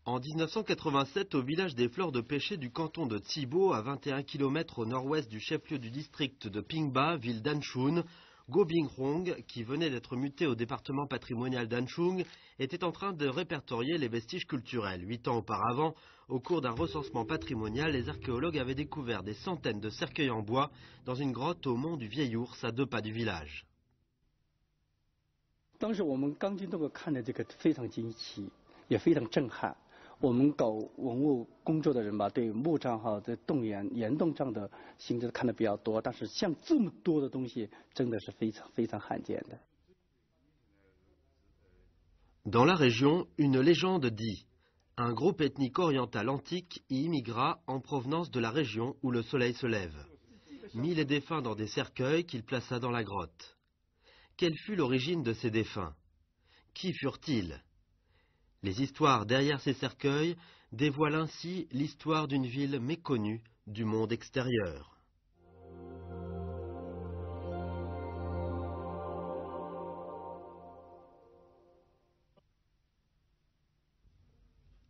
En 1987, au village des Fleurs de Pêcher du canton de Tsibo, à 21 km au nord-ouest du chef-lieu du district de Pingba, ville d'Anshun, Go Binghong, qui venait d'être muté au département patrimonial d'Anshun, était en train de répertorier les vestiges culturels. 8 ans auparavant, au cours d'un recensement patrimonial, les archéologues avaient découvert des centaines de cercueils en bois dans une grotte au mont du Vieil Ours, à 2 pas du village. 当时我们刚进洞口看的这个非常惊奇，也非常震撼。我们搞文物工作的人吧，对墓葬哈这洞岩洞上的形制看的比较多，但是像这么多的东西，真的是非常罕见的。Dans la région, une légende dit: un groupe ethnique oriental antique y immigra en provenance de la région où le soleil se lève. Mit les défunts dans des cercueils qu'il plaça dans la grotte. Quelle fut l'origine de ces défunts? Qui furent-ils? Les histoires derrière ces cercueils dévoilent ainsi l'histoire d'une ville méconnue du monde extérieur.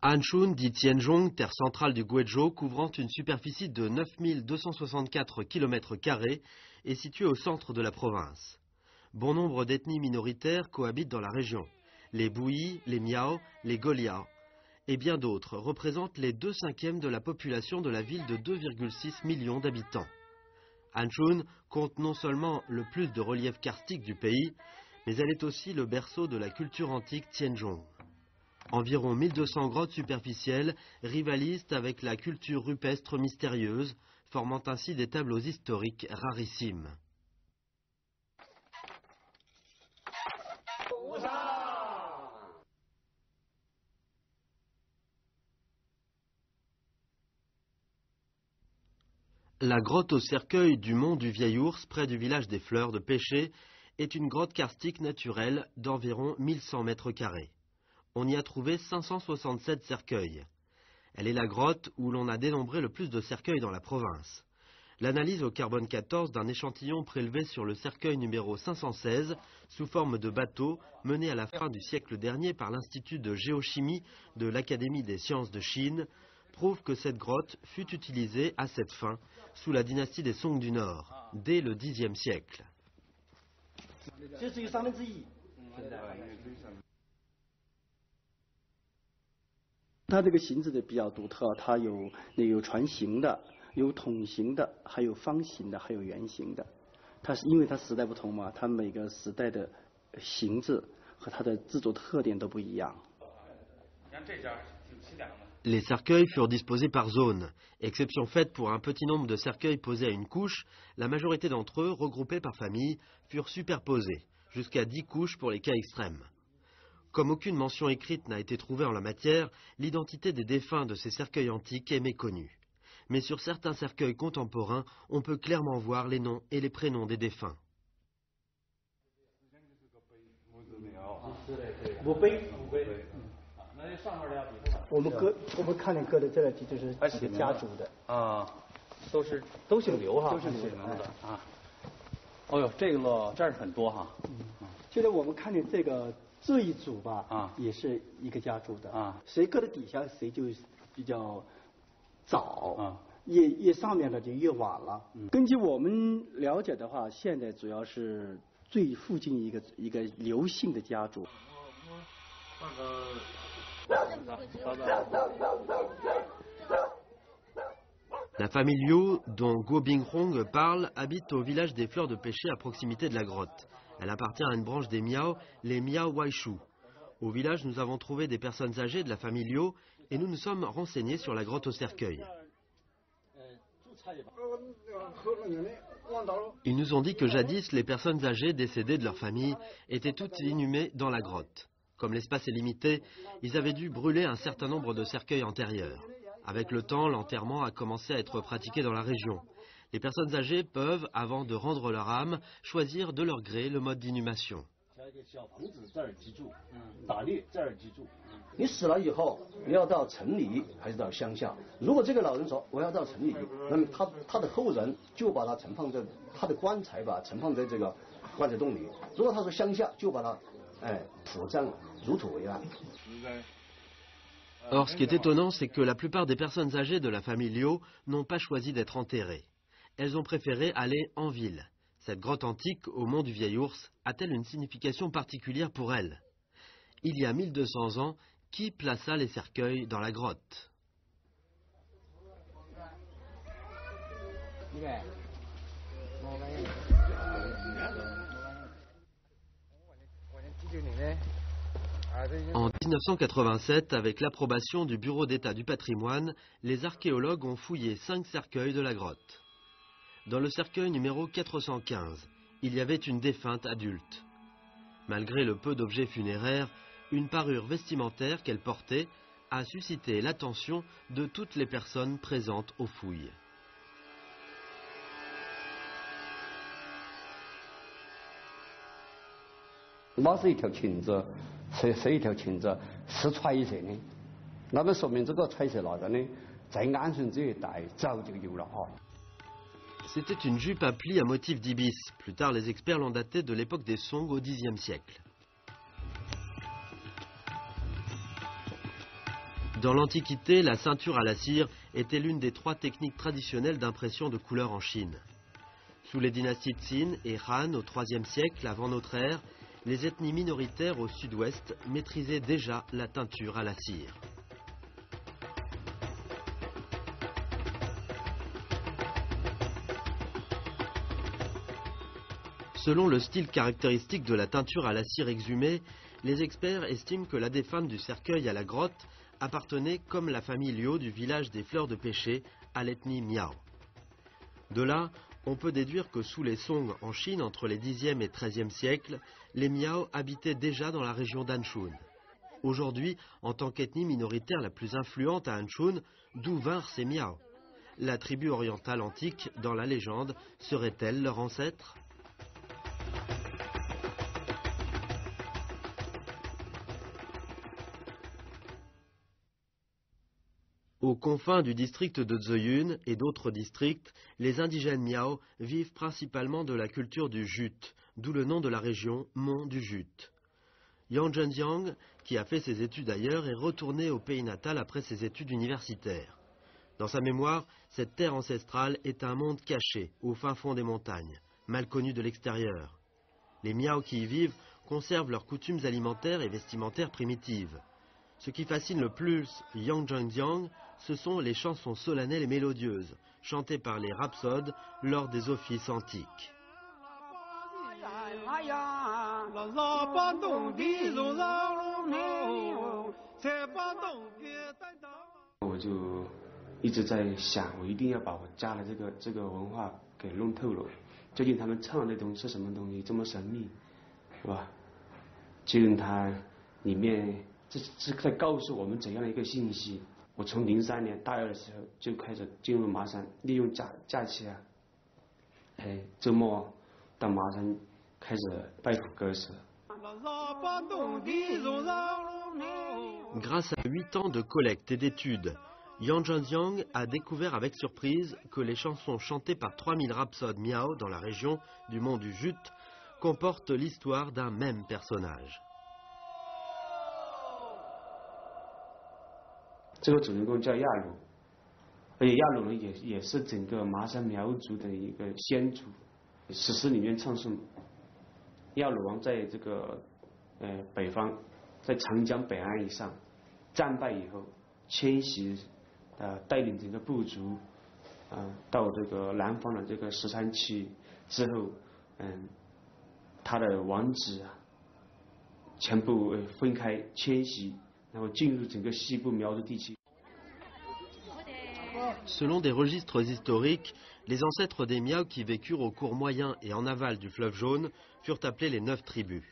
Anshun dit Tianzhong, terre centrale du Guizhou, couvrant une superficie de 9264 km², est située au centre de la province. Bon nombre d'ethnies minoritaires cohabitent dans la région. Les Bouyi, les Miao, les Golia et bien d'autres représentent les 2/5 de la population de la ville de 2,6 millions d'habitants. Anshun compte non seulement le plus de reliefs karstiques du pays, mais elle est aussi le berceau de la culture antique Tianzhong. Environ 1200 grottes superficielles rivalisent avec la culture rupestre mystérieuse, formant ainsi des tableaux historiques rarissimes. La grotte au cercueil du mont du Vieil Ours, près du village des Fleurs de Pêcher, est une grotte karstique naturelle d'environ 1100 mètres carrés. On y a trouvé 567 cercueils. Elle est la grotte où l'on a dénombré le plus de cercueils dans la province. L'analyse au carbone 14 d'un échantillon prélevé sur le cercueil numéro 516, sous forme de bateau, mené à la fin du siècle dernier par l'Institut de géochimie de l'Académie des sciences de Chine, prouve que cette grotte fut utilisée à cette fin sous la dynastie des Song du Nord, dès le Xe siècle. 它这个形制的比较独特，它有船形的，有筒形的，还有方形的，还有圆形的。它是因为它时代不同嘛，它每个时代的形制和它的制作特点都不一样。 Les cercueils furent disposés par zone. Exception faite pour un petit nombre de cercueils posés à une couche, la majorité d'entre eux, regroupés par famille, furent superposés, jusqu'à 10 couches pour les cas extrêmes. Comme aucune mention écrite n'a été trouvée en la matière, l'identité des défunts de ces cercueils antiques est méconnue. Mais sur certains cercueils contemporains, on peut clairement voir les noms et les prénoms des défunts. 我们看见搁在这里，就是几个家族的啊，都姓刘哈，都姓刘的啊。哦呦，这个这儿很多哈。现在我们看见这一组吧，啊，也是一个家族的啊。谁搁在底下，谁就比较早啊，越上面的就越晚了。根据我们了解的话，现在主要是最附近一个刘姓的家族。 La famille Liu, dont Go Binghong parle, habite au village des Fleurs de Pêcher à proximité de la grotte. Elle appartient à une branche des Miao, les Miao Waishu. Au village, nous avons trouvé des personnes âgées de la famille Liu et nous nous sommes renseignés sur la grotte au cercueil. Ils nous ont dit que jadis, les personnes âgées décédées de leur famille étaient toutes inhumées dans la grotte. Comme l'espace est limité, ils avaient dû brûler un certain nombre de cercueils antérieurs. Avec le temps, l'enterrement a commencé à être pratiqué dans la région. Les personnes âgées peuvent, avant de rendre leur âme, choisir de leur gré le mode d'inhumation. 你死了以后，你要到城里还是到乡下？如果这个老人说我要到城里，那么他的后人就把他存放在他的棺材吧，存放在这个棺材洞里。如果他说乡下，就把他土葬，入土为安。Or, ce qui est étonnant, c'est que la plupart des personnes âgées de la famille Liu n'ont pas choisi d'être enterrées. Elles ont préféré aller en ville. Cette grotte antique, au mont du Vieil Ours, a-t-elle une signification particulière pour elles? Il y a 1200 ans, qui plaça les cercueils dans la grotte? En 1987, avec l'approbation du Bureau d'État du patrimoine, les archéologues ont fouillé 5 cercueils de la grotte. Dans le cercueil numéro 415, il y avait une défunte adulte. Malgré le peu d'objets funéraires, une parure vestimentaire qu'elle portait a suscité l'attention de toutes les personnes présentes aux fouilles. C'était une jupe à plis à motif d'ibis. Plus tard, les experts l'ont datée de l'époque des Song au Xe siècle. Dans l'Antiquité, la ceinture à la cire était l'une des 3 techniques traditionnelles d'impression de couleurs en Chine. Sous les dynasties Qin et Han au IIIe siècle avant notre ère, les ethnies minoritaires au sud-ouest maîtrisaient déjà la teinture à la cire. Selon le style caractéristique de la teinture à la cire exhumée, les experts estiment que la défunte du cercueil à la grotte appartenait, comme la famille Liu du village des Fleurs de Pêcher, à l'ethnie Miao. De là, on peut déduire que sous les Song en Chine, entre les Xe et XIIIe siècles, les Miao habitaient déjà dans la région d'Anshun. Aujourd'hui, en tant qu'ethnie minoritaire la plus influente à Anshun, d'où vinrent ces Miao? La tribu orientale antique, dans la légende, serait-elle leur ancêtre? Aux confins du district de Zheyun et d'autres districts, les indigènes Miao vivent principalement de la culture du jute, d'où le nom de la région, Mont du Jute. Yang Zhenjiang, qui a fait ses études ailleurs, est retourné au pays natal après ses études universitaires. Dans sa mémoire, cette terre ancestrale est un monde caché, au fin fond des montagnes, mal connu de l'extérieur. Les Miao qui y vivent conservent leurs coutumes alimentaires et vestimentaires primitives. Ce qui fascine le plus Yang Zhenjiang, ce sont les chansons solennelles et mélodieuses, chantées par les rhapsodes lors des offices antiques. Grâce à 8 ans de collecte et d'études, Yang Zhenjiang a découvert avec surprise que les chansons chantées par 3000 rhapsodes Miao dans la région du mont du Jute comportent l'histoire d'un même personnage. 这个主人公叫亚鲁，而且亚鲁呢也是整个麻山苗族的一个先祖。史诗里面唱颂亚鲁王在这个北方，在长江北岸以上战败以后迁徙，带领整个部族到这个南方的这个石山区之后，他的王子全部分开迁徙。 Selon des registres historiques, les ancêtres des Miao qui vécurent au cours moyen et en aval du fleuve Jaune furent appelés les 9 tribus.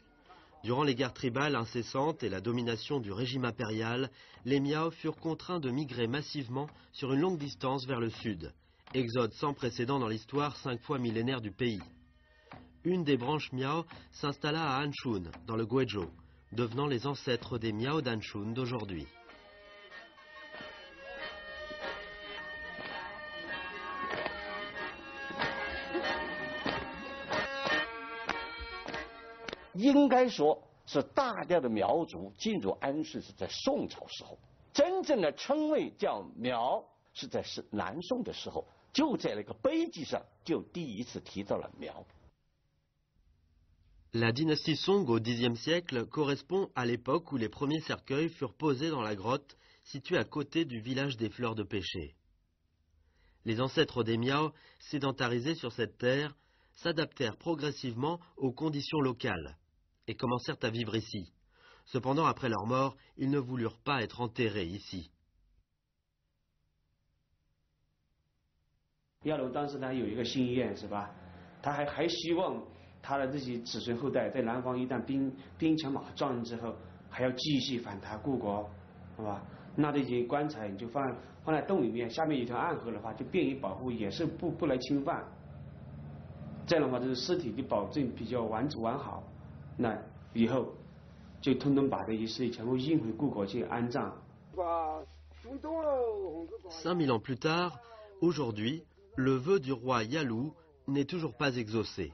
Durant les guerres tribales incessantes et la domination du régime impérial, les Miao furent contraints de migrer massivement sur une longue distance vers le sud. Exode sans précédent dans l'histoire 5 fois millénaire du pays. Une des branches Miao s'installa à Anshun, dans le Guizhou, devenant les ancêtres des Miao d'Anshun d'aujourd'hui. 真正的称谓叫苗，是在南宋的时候，就在那个碑记上就第一次提到了苗。 La dynastie Song au Xe siècle correspond à l'époque où les premiers cercueils furent posés dans la grotte située à côté du village des Fleurs de Pêcher. Les ancêtres des Miao, sédentarisés sur cette terre, s'adaptèrent progressivement aux conditions locales et commencèrent à vivre ici. Cependant, après leur mort, ils ne voulurent pas être enterrés ici. 亚龙当时他有一个心愿，是吧？他还希望他的这些子孙后代在南方一旦兵强马壮之后，还要继续反他故国，是吧？那这些棺材你就放在洞里面，下面有条暗河的话，就便于保护，也是不来侵犯。这样的话，就是尸体就保证比较完好。那以后就通通把这些尸体全部运回故国去安葬。 5000 ans plus tard, aujourd'hui, le vœu du roi Yalou n'est toujours pas exaucé.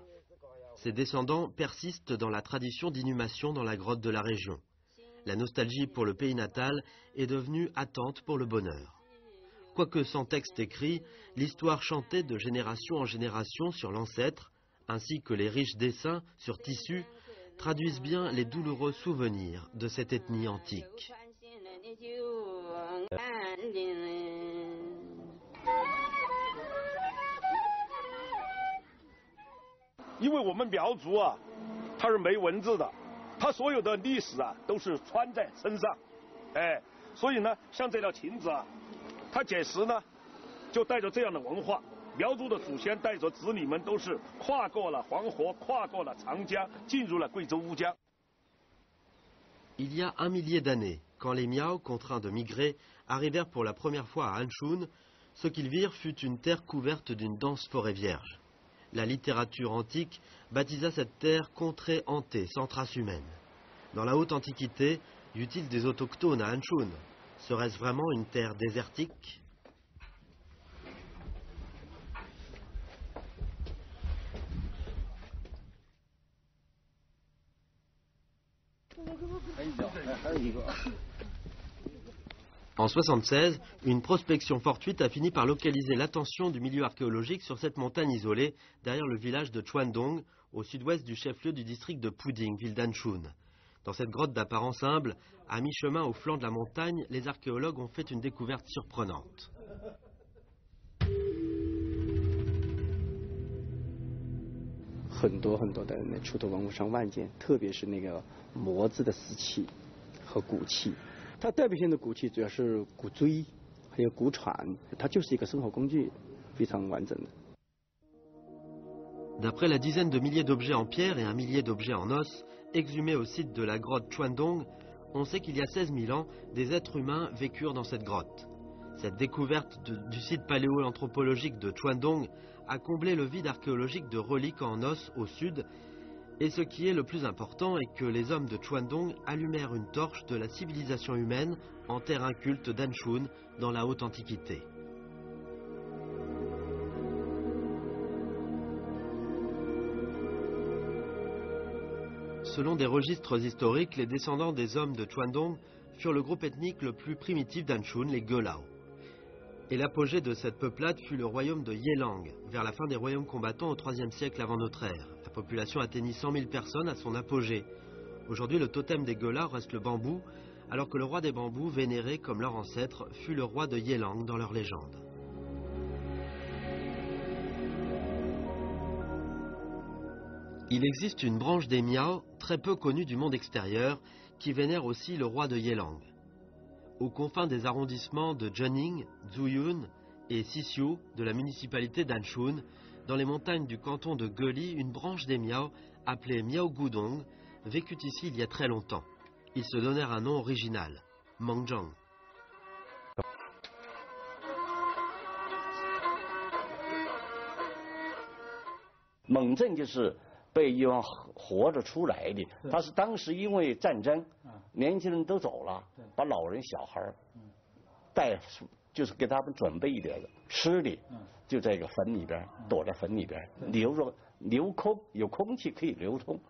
Ses descendants persistent dans la tradition d'inhumation dans la grotte de la région. La nostalgie pour le pays natal est devenue attente pour le bonheur. Quoique sans texte écrit, l'histoire chantée de génération en génération sur l'ancêtre, ainsi que les riches dessins sur tissu, traduisent bien les douloureux souvenirs de cette ethnie antique. 因为我们苗族啊，它是没文字的，它所有的历史啊都是穿在身上，哎，所以呢，像这条裙子啊，它解释呢，就带着这样的文化。苗族的祖先带着子女们都是跨过了黄河，跨过了长江，进入了贵州乌江。 Il y a 1 millier d'années, quand les Miao, contraints de migrer, arrivèrent pour la première fois à Anshun, ce qu'ils virent fut une terre couverte d'une dense forêt vierge. La littérature antique baptisa cette terre contrée hantée, sans trace humaine. Dans la haute antiquité, y eut-il des autochtones à Anshun? Serait-ce vraiment une terre désertique? En 1976, une prospection fortuite a fini par localiser l'attention du milieu archéologique sur cette montagne isolée, derrière le village de Chuandong, au sud-ouest du chef-lieu du district de Puding, ville d'Anshun. Dans cette grotte d'apparence humble, à mi-chemin au flanc de la montagne, les archéologues ont fait une découverte surprenante. 很多的那出土文物上万件，特别是那个磨制的石器和骨器。它代表性的骨器主要是骨锥，还有骨铲，它就是一个生活工具，非常完整的。 D'après la dizaine de milliers d'objets en pierre et 1 millier d'objets en os, exhumés au site de la grotte Chuandong, on sait qu'il y a 16 000 ans, des êtres humains vécurent dans cette grotte. Cette découverte du site paléoanthropologique de Chuandong a comblé le vide archéologique de reliques en os au sud, et ce qui est le plus important est que les hommes de Chuandong allumèrent une torche de la civilisation humaine en terre inculte d'Anshun dans la haute antiquité. Selon des registres historiques, les descendants des hommes de Chuandong furent le groupe ethnique le plus primitif d'Anshun, les Gelao. Et l'apogée de cette peuplade fut le royaume de Yelang, vers la fin des royaumes combattants au IIIe siècle avant notre ère. La population atteignit 100 000 personnes à son apogée. Aujourd'hui, le totem des Gelao reste le bambou, alors que le roi des bambous, vénéré comme leur ancêtre, fut le roi de Yelang dans leur légende. Il existe une branche des Miao, très peu connue du monde extérieur, qui vénère aussi le roi de Yelang. Aux confins des arrondissements de Zhening, Zuyun et Sisiu de la municipalité d'Anshun, dans les montagnes du canton de Geli, une branche des Miao, appelée Miao Gudong, vécut ici il y a très longtemps. Ils se donnèrent un nom original, Mengzheng. Mengzheng 就是被一帮活着出来的，他是当时因为战争，年轻人都走了，把老人小孩带，就是给他们准备一点吃的，就在一个坟里边，躲在坟里边，留空，有空气可以流通。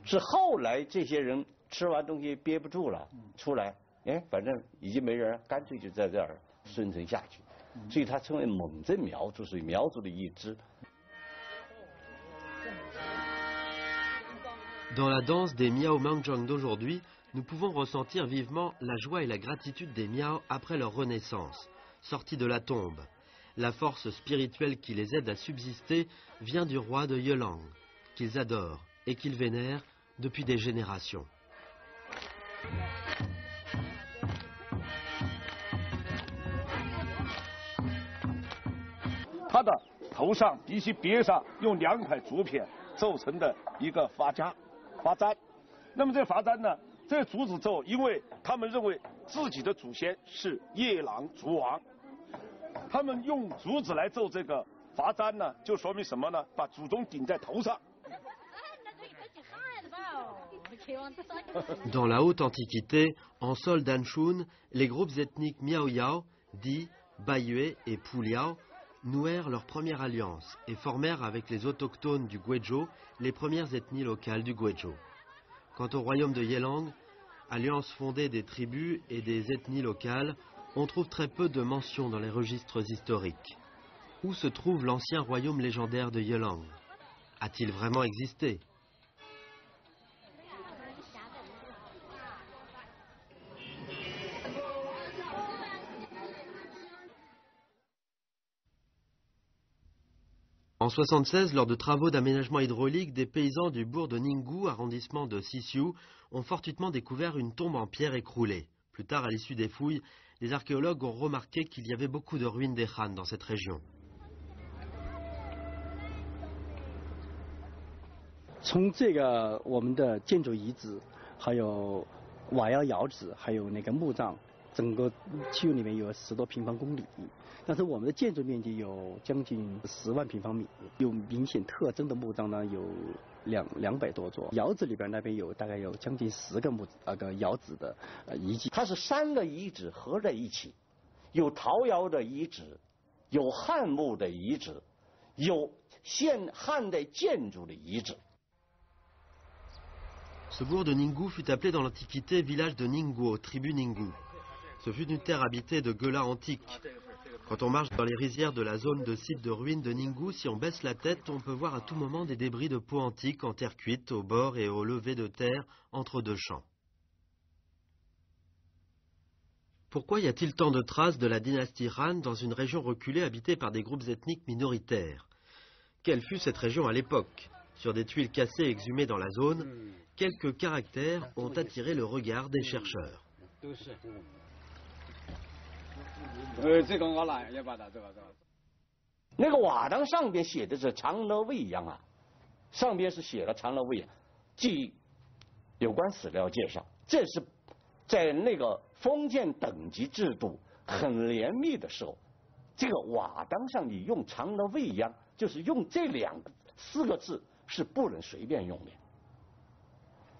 是后来这些人吃完东西憋不住了，出来哎，反正已经没人，干脆就在这儿生存下去，所以它称为蒙镇苗族，属于苗族的一支。Dans la danse des Miao Mangjang d'aujourd'hui, nous pouvons ressentir vivement la joie et la gratitude des Miao après leur renaissance, sortis de la tombe. La force spirituelle qui les aide à subsister vient du roi de Yelang, qu'ils adorent et qu'ils vénèrent depuis des générations. 他的头上必须别上用2块竹片奏成的一个发簪。那么这发簪呢，这竹子奏，因为他们认为自己的祖先是夜郎族王，他们用竹子来奏这个发簪呢，就说明什么呢？把祖宗顶在头上。 Dans la haute antiquité, en sol d'Anshun, les groupes ethniques Miao Yao, Di, Baiyue et Puliao nouèrent leur première alliance et formèrent avec les autochtones du Guizhou les premières ethnies locales du Guizhou. Quant au royaume de Yelang, alliance fondée des tribus et des ethnies locales, on trouve très peu de mentions dans les registres historiques. Où se trouve l'ancien royaume légendaire de Yelang? A-t-il vraiment existé? En 1976, lors de travaux d'aménagement hydraulique, des paysans du bourg de Ningwu, arrondissement de Sissiu, ont fortuitement découvert une tombe en pierre écroulée. Plus tard, à l'issue des fouilles, les archéologues ont remarqué qu'il y avait beaucoup de ruines des Han dans cette région. 从这个我们的建筑遗址，还有瓦窑窑址，还有那个墓葬，整个区域里面有10多平方公里。 但是我们的建筑面积有将近10万平方米，有明显特征的墓葬呢有200多座，窑址里边那边有大概有将近10个窑址的遗迹。它是3个遗址合在一起，有陶窑的遗址，有汉墓的遗址，有现汉代建筑的遗址。 Ce bourg de Ningwu fut appelé dans l'Antiquité village de Ningguo, tribu Ninggu. Ce fut une terre habitée de gueulas antiques. Quand on marche dans les rizières de la zone de site de ruines de Ninggu, si on baisse la tête, on peut voir à tout moment des débris de pots antiques en terre cuite au bord et au lever de terre entre 2 champs. Pourquoi y a-t-il tant de traces de la dynastie Han dans une région reculée habitée par des groupes ethniques minoritaires? Quelle fut cette région à l'époque? Sur des tuiles cassées exhumées dans la zone, quelques caractères ont attiré le regard des chercheurs. 那个瓦当上边写的是长乐未央啊，上边是写了长乐未央，据有关史料介绍，这是在那个封建等级制度很严密的时候，这个瓦当上你用长乐未央，就是用这4个字是不能随便用的。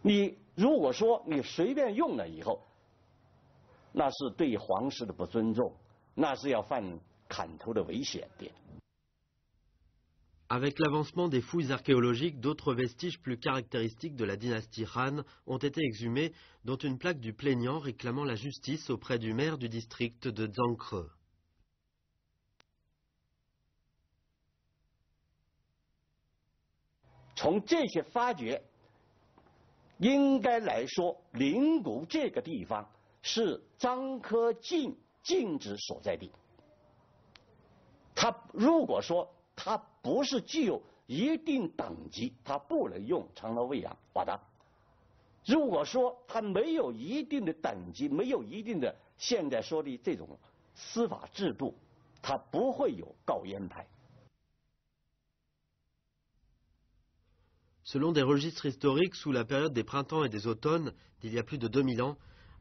你如果说你随便用了以后，那是对皇室的不尊重。 那是要犯砍头的危险的。 Avec l'avancement des fouilles archéologiques, d'autres vestiges plus caractéristiques de la dynastie Han ont été exhumés, dont une plaque du plaignant réclamant la justice auprès du maire du district de Zhangke. 从这些发掘，应该来说，灵谷这个地方是张科禁止所在地。他如果说他不是具有一定等级，他不能用长乐未央瓦当；如果说他没有一定的等级，没有一定的现在说的这种司法制度，他不会有告烟牌。 Selon des registres historiques, sous la période des printemps et des automnes d'il y a plus de 2000 ans,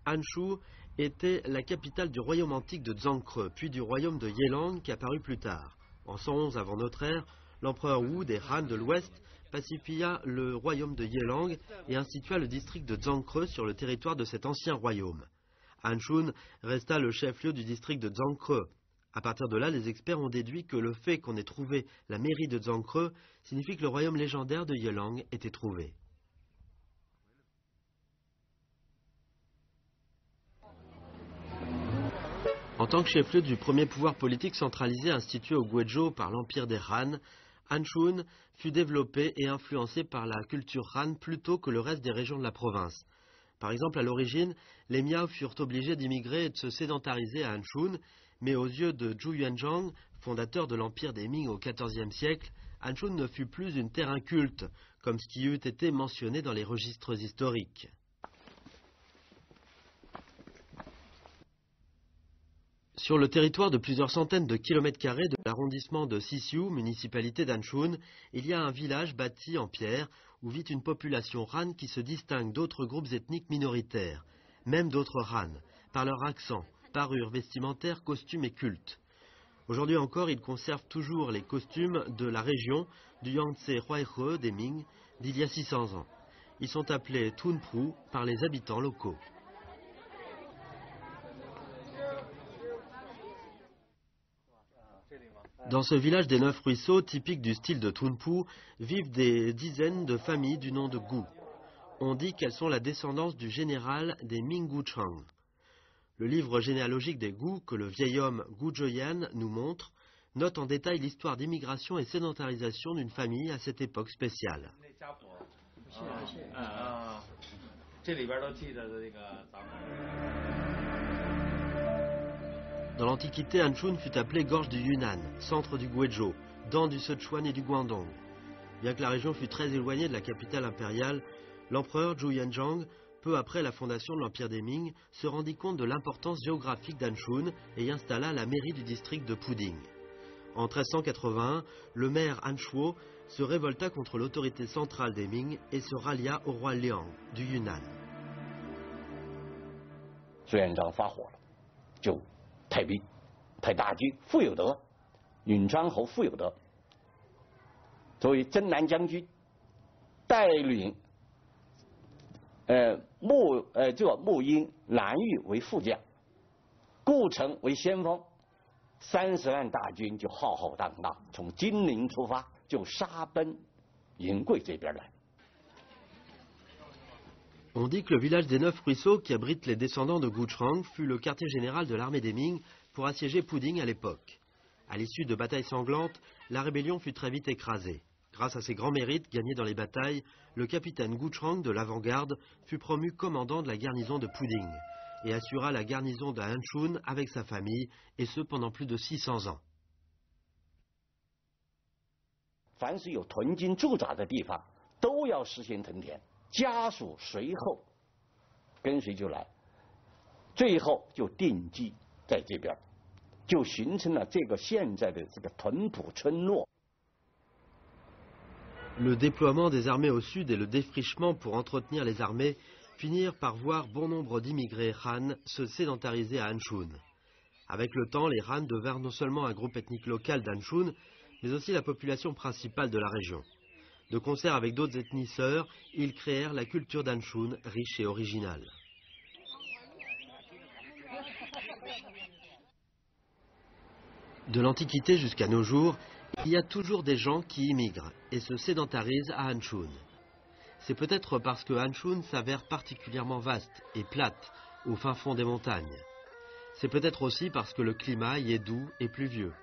Anshu était la capitale du royaume antique de Zhangke, puis du royaume de Yelang qui apparut plus tard. En 111 avant notre ère, l'empereur Wu des Han de l'Ouest pacifia le royaume de Yelang et institua le district de Zhangke sur le territoire de cet ancien royaume. Anshun resta le chef-lieu du district de Zhangke. À partir de là, les experts ont déduit que le fait qu'on ait trouvé la mairie de Zhangke signifie que le royaume légendaire de Yelang était trouvé. En tant que chef-lieu du premier pouvoir politique centralisé institué au Guizhou par l'empire des Han, Anshun fut développé et influencé par la culture Han plutôt que le reste des régions de la province. Par exemple, à l'origine, les Miao furent obligés d'immigrer et de se sédentariser à Anshun, mais aux yeux de Zhu Yuanzhang, fondateur de l'empire des Ming au XIVe siècle, Anshun ne fut plus une terre inculte, comme ce qui eût été mentionné dans les registres historiques. Sur le territoire de plusieurs centaines de kilomètres carrés de l'arrondissement de Sixiu, municipalité d'Anshun, il y a un village bâti en pierre où vit une population Han qui se distingue d'autres groupes ethniques minoritaires, même d'autres Han, par leur accent, parure vestimentaire, costumes et culte. Aujourd'hui encore, ils conservent toujours les costumes de la région du Yangtze Huaihe des Ming d'il y a 600 ans. Ils sont appelés Tunpu par les habitants locaux. Dans ce village des 9 ruisseaux, typique du style de Tunpu, vivent des dizaines de familles du nom de Gu. On dit qu'elles sont la descendance du général des Ming Guchang. Le livre généalogique des Gu, que le vieil homme Gu Zheyan nous montre, note en détail l'histoire d'immigration et sédentarisation d'une famille à cette époque spéciale. Dans l'Antiquité, Anshun fut appelée gorge du Yunnan, centre du Guizhou, dent du Sichuan et du Guangdong. Bien que la région fût très éloignée de la capitale impériale, l'empereur Zhu Yuanzhang, peu après la fondation de l'empire des Ming, se rendit compte de l'importance géographique d'Anshun et y installa la mairie du district de Puding. En 1381, le maire Han Shuo se révolta contre l'autorité centrale des Ming et se rallia au roi Liang du Yunnan. 派兵，派大军，傅有德，允昌侯傅有德作为征南将军，带领沐英、蓝玉为副将，顾城为先锋，30万大军就浩浩荡荡从金陵出发，就杀奔银贵这边来。 On dit que le village des 9 ruisseaux, qui abrite les descendants de Guchang, fut le quartier général de l'armée des Ming pour assiéger Puding à l'époque. À l'issue de batailles sanglantes, la rébellion fut très vite écrasée. Grâce à ses grands mérites gagnés dans les batailles, le capitaine Guchang de l'avant-garde fut promu commandant de la garnison de Puding et assura la garnison de Anshun avec sa famille, et ce pendant plus de 600 ans. 凡是有屯军驻扎的地方，都要实行屯田。 家属随后跟随就来，最后就定居在这边，就形成了这个现在的这个屯埔村落。 Le déploiement des armées au sud et le défrichement pour entretenir les armées finirent par voir bon nombre d'immigrés Han se sédentariser à Anshun. Avec le temps, les Han devinrent non seulement un groupe ethnique local d'Anshun, mais aussi la population principale de la région. De concert avec d'autres ethnies sœurs, ils créèrent la culture d'Anshun, riche et originale. De l'Antiquité jusqu'à nos jours, il y a toujours des gens qui immigrent et se sédentarisent à Anshun. C'est peut-être parce que Anshun s'avère particulièrement vaste et plate au fin fond des montagnes. C'est peut-être aussi parce que le climat y est doux et pluvieux,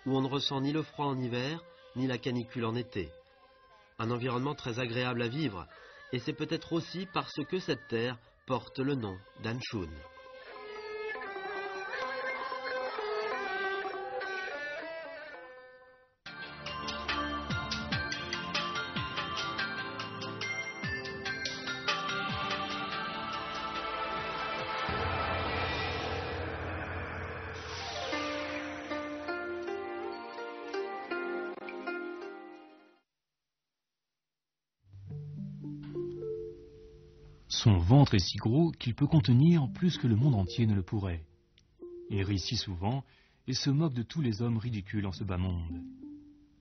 où on ne ressent ni le froid en hiver, ni la canicule en été. Un environnement très agréable à vivre, et c'est peut-être aussi parce que cette terre porte le nom d'Anshun. Son ventre est si gros qu'il peut contenir plus que le monde entier ne le pourrait. Il rit si souvent et se moque de tous les hommes ridicules en ce bas monde.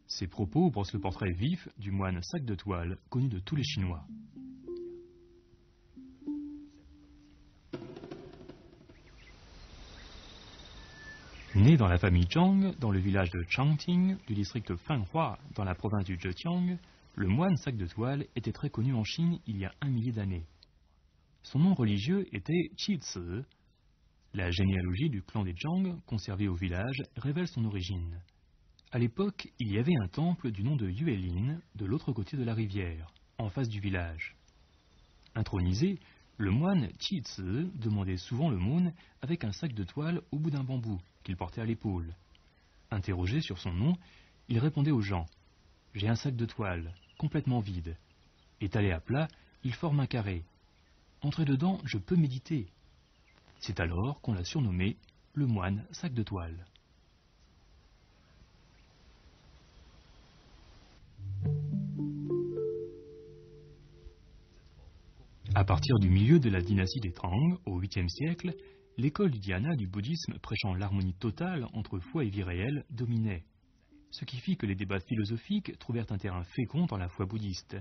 Ses propos brossent le portrait vif du moine sac de toile connu de tous les Chinois. Né dans la famille Zhang, dans le village de Changting, du district Fanhua, dans la province du Zhejiang, le moine sac de toile était très connu en Chine il y a 1 millier d'années. Son nom religieux était Qi Zi. La généalogie du clan des Zhang, conservée au village, révèle son origine. À l'époque, il y avait un temple du nom de Yuelin de l'autre côté de la rivière, en face du village. Intronisé, le moine Qi Zi demandait souvent l'aumône avec un sac de toile au bout d'un bambou qu'il portait à l'épaule. Interrogé sur son nom, il répondait aux gens « J'ai un sac de toile, complètement vide. Étalé à plat, il forme un carré. Entrez dedans, je peux méditer. » C'est alors qu'on l'a surnommé le moine sac de toile. À partir du milieu de la dynastie des Tang, au 8e siècle, l'école du dhyana du bouddhisme prêchant l'harmonie totale entre foi et vie réelle dominait, ce qui fit que les débats philosophiques trouvèrent un terrain fécond dans la foi bouddhiste.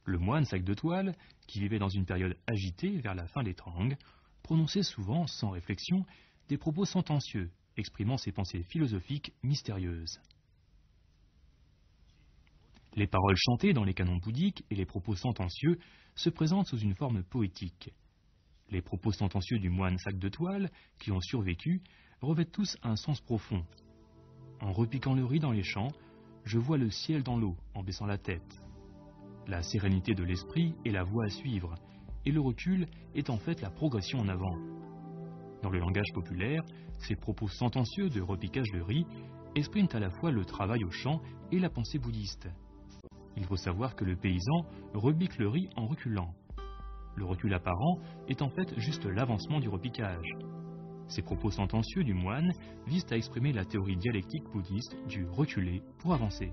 Le moine sac de toile, qui vivait dans une période agitée vers la fin des Tang, prononçait souvent, sans réflexion, des propos sentencieux, exprimant ses pensées philosophiques mystérieuses. Les paroles chantées dans les canons bouddhiques et les propos sentencieux se présentent sous une forme poétique. Les propos sentencieux du moine sac de toile, qui ont survécu, revêtent tous un sens profond. En repiquant le riz dans les champs, je vois le ciel dans l'eau en baissant la tête. La sérénité de l'esprit est la voie à suivre, et le recul est en fait la progression en avant. Dans le langage populaire, ces propos sentencieux de repiquage de riz expriment à la fois le travail au champ et la pensée bouddhiste. Il faut savoir que le paysan repique le riz en reculant. Le recul apparent est en fait juste l'avancement du repiquage. Ces propos sentencieux du moine visent à exprimer la théorie dialectique bouddhiste du reculer pour avancer.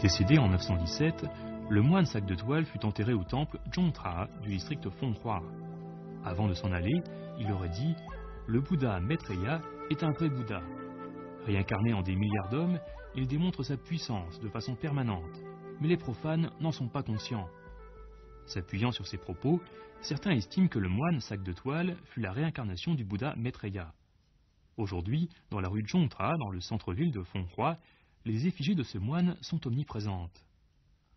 Décédé en 917, le moine sac de toile fut enterré au temple Zhongtra du district Fonghua. Avant de s'en aller, il aurait dit « Le Bouddha Maitreya est un vrai Bouddha. Réincarné en des milliards d'hommes, il démontre sa puissance de façon permanente, mais les profanes n'en sont pas conscients. » S'appuyant sur ces propos, certains estiment que le moine sac de toile fut la réincarnation du Bouddha Maitreya. Aujourd'hui, dans la rue Zhongtra, dans le centre-ville de Fonghua, les effigies de ce moine sont omniprésentes.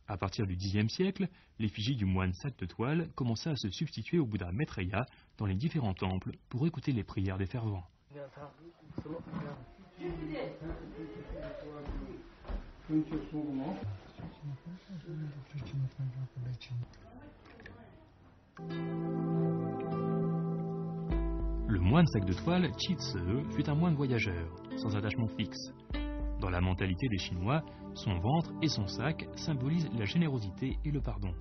À partir du Xe siècle, l'effigie du moine sac de toile commença à se substituer au Bouddha Maitreya dans les différents temples pour écouter les prières des fervents. Le moine sac de toile Qi Zi fut un moine voyageur, sans attachement fixe. Dans la mentalité des Chinois, son ventre et son sac symbolisent la générosité et le pardon.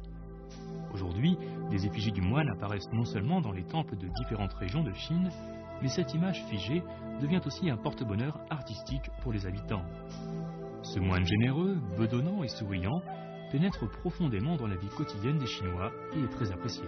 Aujourd'hui, des effigies du moine apparaissent non seulement dans les temples de différentes régions de Chine, mais cette image figée devient aussi un porte-bonheur artistique pour les habitants. Ce moine généreux, bedonnant et souriant pénètre profondément dans la vie quotidienne des Chinois et est très apprécié.